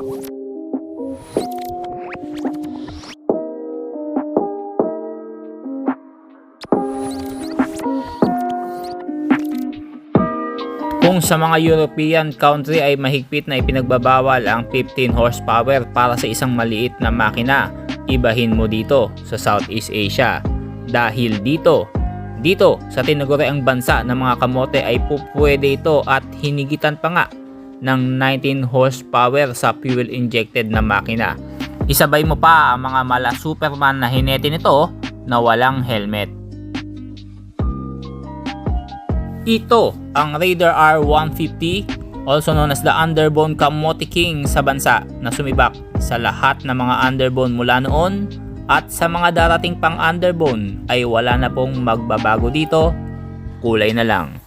Kung sa mga European country ay mahigpit na ipinagbabawal ang 15 horsepower para sa isang maliit na makina, ibahin mo dito sa Southeast Asia. Dahil dito sa tinaguriang bansa ng mga kamote ay pupwede ito at hinigitan pa nga ng 19 horsepower sa fuel injected na makina. Isabay mo pa ang mga mala Superman na hinete nito na walang helmet. Ito ang Raider R150, also known as the Underbone Kamote King sa bansa, na sumibak sa lahat ng mga underbone mula noon at sa mga darating pang underbone ay wala na pong magbabago dito, kulay na lang.